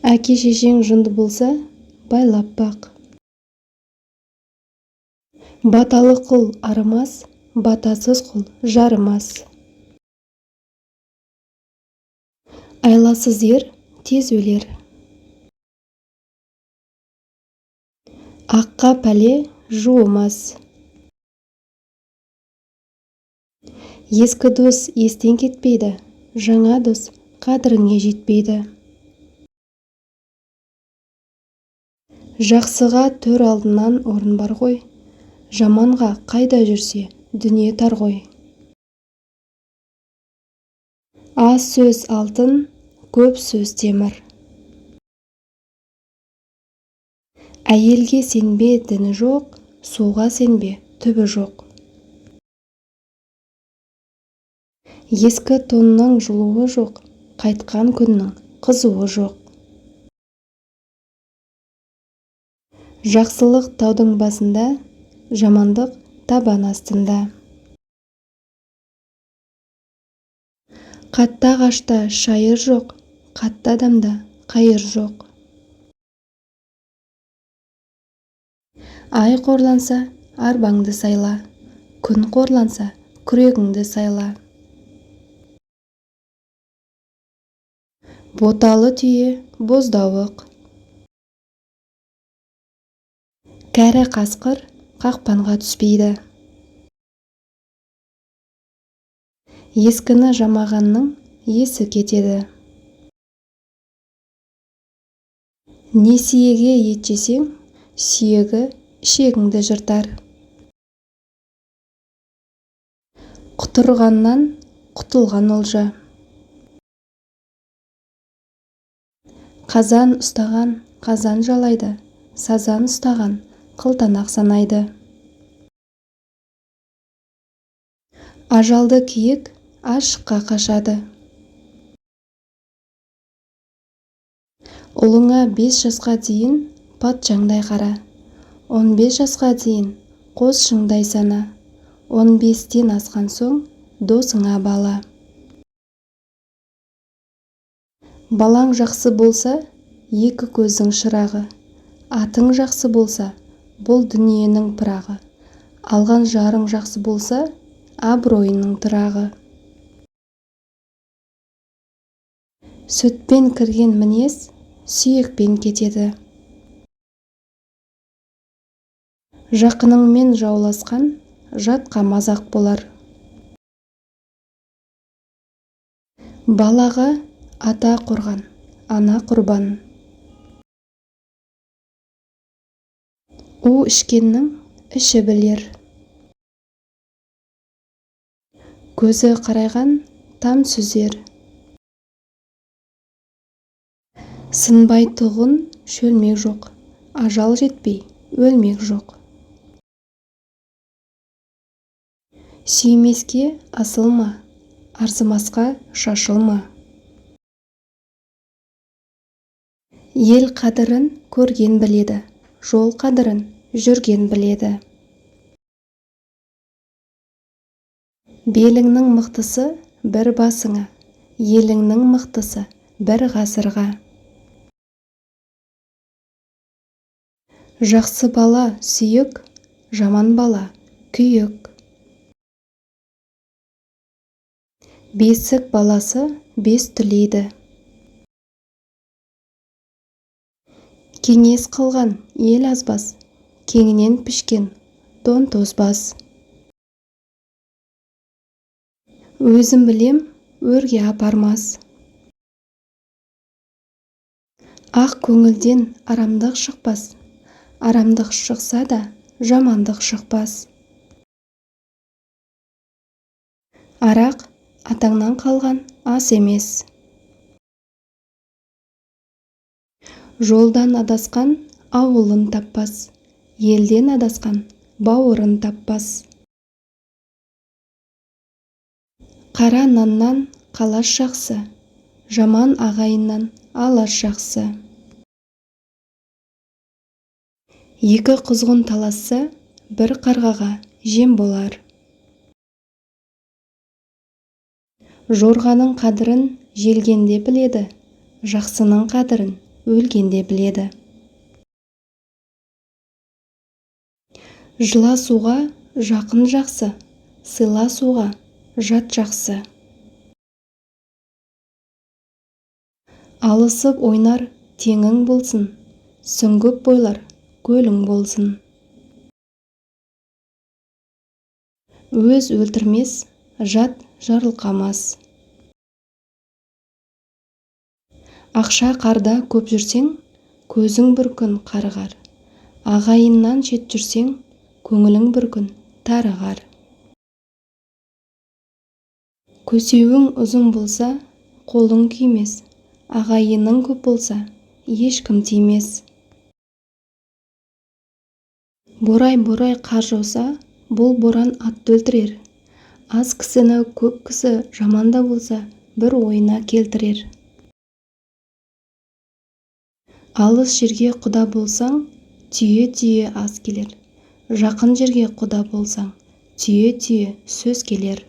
Әке-шешең жынды болса, байлап бақ. Баталы құл арымас, батасыз құл жарымас. Айласыз ер тез өлер. Аққа пәле жуымас. Ескі дос естен кетпейді, жаңа дос қадіріңе жетпейді. Жақсыға төр алдынан орын бар ғой, жаманға қайда жүрсе дүние тар ғой. Аз сөз алтын, көп сөз темір. Әйелге сенбе, діні жоқ, суға сенбе, түбі жоқ. Ескі тонның жылуы жоқ, қайтқан күннің қызуы жоқ. Жақсылық таудың басында, жамандық табан астында. Қатты ағашта шайыр жоқ, қатты адамда қайыр жоқ. Ай қорланса, арбаңды сайла, күн қорланса, күрегіңді сайла. Боталы түйе боздауық. Кәрі қасқыр қақпанға түспейді. Ескіні жамағанның есі кетеді. Несиеге ет жесең, сүйегі ішегіңді жыртар. Құтырғаннан құтылған олжа. Қазан ұстаған қазан жалайды, сазан ұстаған қылтанақ санайды. Ажалды киік ашыққа қашады. Ұлыңа 5 жасқа дейін патшаңдай қара, 15 жасқа дейін қосшыңдай сана, 15-тен асқан соң досыңа бала. Балаң жақсы болса, екі көздің шырағы, атың жақсы болса, бұл дүниенің пырағы, алған жарың жақсы болса, абыройының тұрағы. Сүтпен кірген мінез, сүйекпен кетеді. Жақыныңмен жауласқан, жатқа мазақ болар. Балаға ата қорған, ана құрбан. У ішкеннің іші білер. Көзі қарайған там сүзер. Сынбай тұғын шөлмек жоқ, ажал жетпей өлмек жоқ. Сүймеске асылма, арзымасқа шашылма. Ел қадірін көрген біледі, жол қадірін жүрген біледі. Беліңнің мықтысы бір басыңа, еліңнің мықтысы бір ғасырға. Жақсы бала сүйік, жаман бала күйік. Бесік баласы бес түлейді. Кеңес қылған ел азбас, кеңінен пішкен дон тозбас. Өзім білем, өрге апармас. Ақ көңілден арамдық шықпас, арамдық шықса да жамандық шықпас. Арақ атаңнан қалған ас емес. Жолдан адасқан ауылын таппас, елден адасқан бауырын таппас. Қара наннан қалаш жақсы, жаман ағайыннан алаш жақсы. Екі құзғын таласса, бір қарғаға жем болар. Жорғаның қадірін желгенде біледі, жақсының қадірін өлгенде біледі. Жыласуға жақын жақсы, сыйласуға жат жақсы. Алысып ойнар теңің болсын, сүңгіп бойлар көлің болсын. Өз өлтірмес, жат жарылқамас. Ақша қарда көп жүрсең, көзің бір күн қарығар. Ағайыннан шет жүрсең, көңілің бір күн тарығар. Көсеуің ұзын болса, қолың күймес. Ағайының көп болса, ешкім тимес. Борай-борай қар жауса, бұл боран атты өлтірер. Аз кісіні көп кісі жаманда болса, бір ойына келтірер. Алыс жерге құда болсаң, түйе-түйе ас келер. Жақын жерге құда болсаң, түйе-түйе сөз келер.